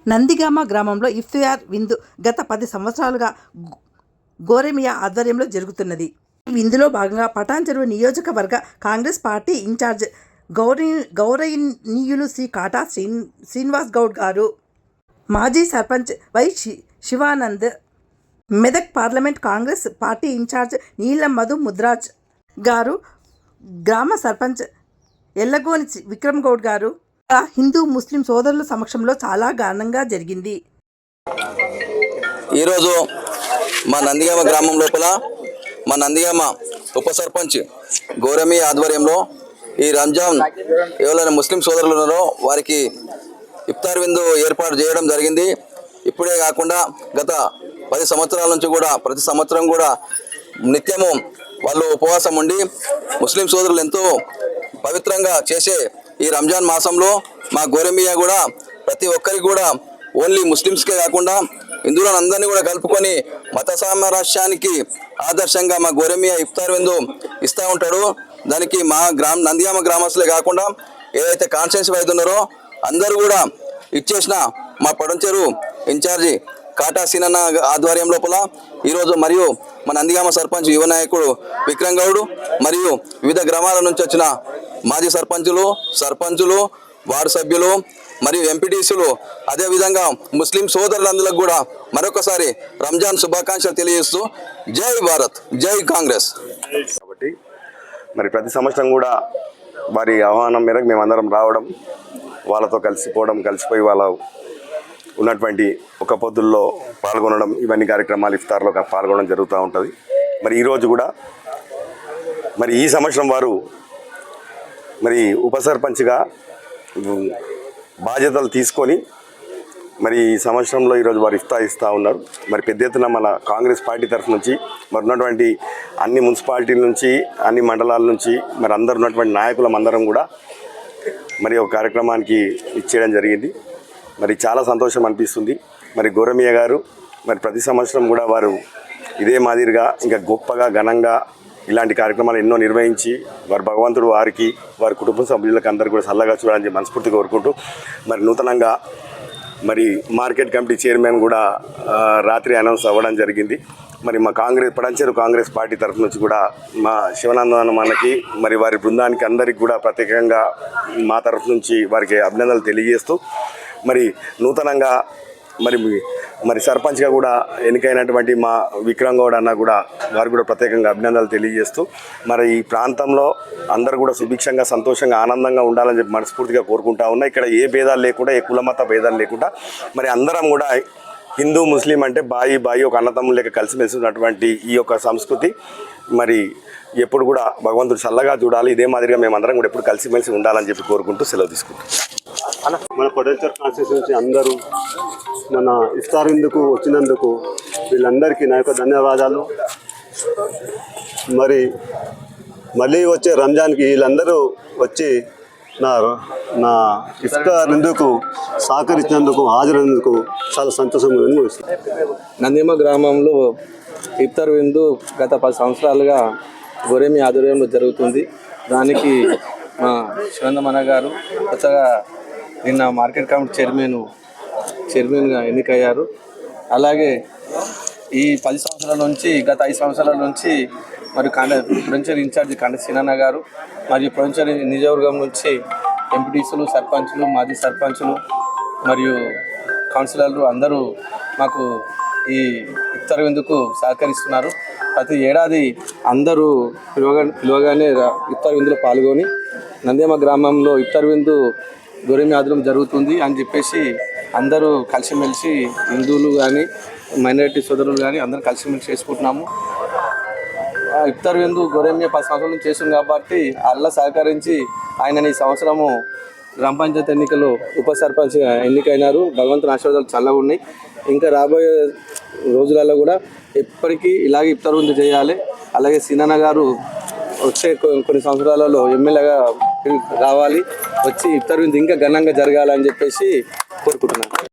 నందిగామ గ్రామంలో ఇఫ్తియార్ విందు గత 10 సంవత్సరాలుగా గోరెమియా ఆధ్వర్యంలో జరుగుతున్నది. ఈ విందులో భాగంగా పటాన్చెరువు నియోజకవర్గ కాంగ్రెస్ పార్టీ ఇన్ఛార్జ్ గౌరవనీయులు శ్రీ కాటా శ్రీనివాస్ గౌడ్ గారు, మాజీ sarpanch Y Sivanand, Medak parliament Congress party incharge Neelam Madhu Mudiraj గారు, గ్రామ సర్పంచ్ ఎల్లగోని విక్రమ్ గౌడ్ గారు, హిందూ ముస్లిం సోదరుల సమక్షంలో చాలా ఘనంగా జరిగింది. ఈరోజు మా నందిగామ గ్రామం లోపల మా నందిగామ ఉప సర్పంచ్ గౌరమి ఆధ్వర్యంలో ఈ రంజాన్ ఎవరైనా ముస్లిం సోదరులు ఉన్నారో వారికి ఇఫ్తార్ విందు ఏర్పాటు చేయడం జరిగింది. ఇప్పుడే కాకుండా గత 10 సంవత్సరాల నుంచి కూడా ప్రతి సంవత్సరం కూడా నిత్యము వాళ్ళు ఉపవాసం ఉండి ముస్లిం సోదరులు ఎంతో పవిత్రంగా చేసే ఈ రంజాన్ మాసంలో మా గోరెమియా కూడా ప్రతి ఒక్కరికి కూడా ఓన్లీ ముస్లిమ్స్కే కాకుండా హిందువులను అందరినీ కూడా కలుపుకొని మత సామరస్యానికి ఆదర్శంగా మా గోరెమియా ఇఫ్తార్ విందు ఇస్తూ ఉంటాడు. దానికి మా నందిగామ గ్రామస్తులే కాకుండా ఏదైతే కాన్స్టిట్యున్సీ వైద్యులు ఉన్నారో అందరూ కూడా ఇచ్చేసిన మా పటంచెరు ఇన్ఛార్జి కాటా సీనన్న ఆధ్వర్యం లోపల ఈరోజు మరియు మన నందిగామ సర్పంచ్ యువ నాయకుడు విక్రమ్ గౌడ్ మరియు వివిధ గ్రామాల నుంచి వచ్చిన మాజీ సర్పంచులు వార్డు సభ్యులు మరియు ఎంపీటీసీలు అదేవిధంగా ముస్లిం సోదరులందరికీ కూడా మరొకసారి రంజాన్ శుభాకాంక్షలు తెలియజేస్తూ జై భారత్, జై కాంగ్రెస్. కాబట్టి మరి ప్రతి సంవత్సరం కూడా వారి ఆహ్వానం మేరకు మేమందరం రావడం, వాళ్ళతో కలిసిపోయి వాళ్ళ ఉన్నటువంటి ఒక పొద్దుల్లో పాల్గొనడం, ఇవన్నీ కార్యక్రమాలు ఇఫ్తార్లో పాల్గొనడం జరుగుతూ ఉంటుంది. మరి ఈరోజు కూడా మరి ఈ సంవత్సరం వారు మరి ఉప సర్పంచ్గా బాధ్యతలు తీసుకొని మరి ఈ సంవత్సరంలో ఈరోజు వారు ఇస్తూ ఉన్నారు. మరి పెద్ద ఎత్తున మన కాంగ్రెస్ పార్టీ తరఫు నుంచి మరి ఉన్నటువంటి అన్ని మున్సిపాలిటీల నుంచి అన్ని మండలాల నుంచి మరి అందరు ఉన్నటువంటి నాయకులం అందరం కూడా మరి ఒక కార్యక్రమానికి ఇచ్చేయడం జరిగింది. మరి చాలా సంతోషం అనిపిస్తుంది. మరి గోరెమియా గారు మరి ప్రతి సంవత్సరం కూడా వారు ఇదే మాదిరిగా ఇంకా గొప్పగా ఘనంగా ఇలాంటి కార్యక్రమాలు ఎన్నో నిర్వహించి వారి భగవంతుడు వారికి వారి కుటుంబ సభ్యులకు అందరికీ కూడా చల్లగా చూడాలని మనస్ఫూర్తిగా కోరుకుంటూ మరి నూతనంగా మరి మార్కెట్ కమిటీ చైర్మన్ కూడా రాత్రి అనౌన్స్ అవ్వడం జరిగింది. మరి మా పటాన్చెరు కాంగ్రెస్ పార్టీ తరఫు నుంచి కూడా మా శివనందన మనకి మరి వారి బృందానికి అందరికీ కూడా ప్రత్యేకంగా మా తరఫు నుంచి వారికి అభినందనలు తెలియజేస్తూ మరి నూతనంగా మరి సర్పంచ్గా కూడా ఎన్నికైనటువంటి మా విక్రమ్ గౌడ్ అన్న కూడా వారికి కూడా ప్రత్యేకంగా అభినందనలు తెలియజేస్తూ మరి ఈ ప్రాంతంలో అందరూ కూడా సుభిక్షంగా సంతోషంగా ఆనందంగా ఉండాలని చెప్పి మనస్ఫూర్తిగా కోరుకుంటా ఉన్నా. ఇక్కడ ఏ భేదాలు లేకుండా, ఏ కులమత భేదాలు లేకుండా మరి అందరం కూడా హిందూ ముస్లిం అంటే బాయి ఒక అన్నతమ్ములు లేక కలిసిమెలిసి ఉన్నటువంటి ఈ యొక్క సంస్కృతి మరి ఎప్పుడు కూడా భగవంతుడు చల్లగా చూడాలి. ఇదే మాదిరిగా మేమందరం కూడా ఎప్పుడు కలిసిమెలిసి ఉండాలని చెప్పి కోరుకుంటూ సెలవు తీసుకుంటాం. మన పటాన్చెరు కాన్స్టిట్యూన్సీ నుంచి అందరూ మన ఇఫ్తార్ విందుకు వచ్చినందుకు వీళ్ళందరికీ నా యొక్క ధన్యవాదాలు. మరి మళ్ళీ వచ్చే రంజాన్కి వీళ్ళందరూ వచ్చి నా ఇఫ్తార్ విందుకు సహకరించినందుకు, హాజరైనందుకు చాలా సంతోషంగా అనిపిస్తుంది. నందిగామ గ్రామంలో ఇఫ్తార్ విందు గత 10 సంవత్సరాలుగా గోరెమి ఆధ్వర్యంలో జరుగుతుంది. దానికి మా శివనందమన్న గారు కొత్తగా నిన్న మార్కెట్ కమిటీ చైర్మన్గా ఎన్నికయ్యారు. అలాగే ఈ 10 సంవత్సరాల నుంచి గత 5 సంవత్సరాల నుంచి మరి పటాన్చెరు ఇన్ఛార్జి కాటా సీనన్న గారు మరియు పటాన్చెరు నియోజకవర్గం నుంచి ఎంపీటీసీలు, సర్పంచులు, మాజీ సర్పంచులు మరియు కౌన్సిలర్లు అందరూ మాకు ఈ ఇఫ్తార్ విందుకు సహకరిస్తున్నారు. ప్రతి ఏడాది అందరూ పిలువగానే ఇఫ్తార్ విందులో పాల్గొని నందిగామ గ్రామంలో ఇఫ్తార్ విందు గోరెమియా ఆధ్వర్యంలో జరుగుతుంది అని చెప్పేసి అందరూ కలిసిమెలిసి హిందువులు కానీ మైనారిటీ సోదరులు కానీ అందరూ కలిసిమెలిసి చేసుకుంటున్నాము. ఇఫ్తార్ విందు గోరెమియా 10 సంవత్సరాల నుంచి చేస్తుంది కాబట్టి అల్లా సహకరించి ఆయన ఈ సంవత్సరము గ్రామ పంచాయతీ ఎన్నికల్లో ఉప సర్పంచ్గా ఎన్నికైనారు. భగవంతుని ఆశీర్వాదాలు చల్లగా ఉన్నాయి. ఇంకా రాబోయే రోజులలో కూడా ఎప్పటికీ ఇలాగే ఇఫ్తార్ విందు చేయాలి. అలాగే సీనన్న గారు వచ్చే కొన్ని సంవత్సరాలలో ఎమ్మెల్యేగా రావాలి, వచ్చి ఇఫ్తార్ విందు ఇంకా ఘనంగా జరగాలని చెప్పేసి కోరుకుంటున్నాను.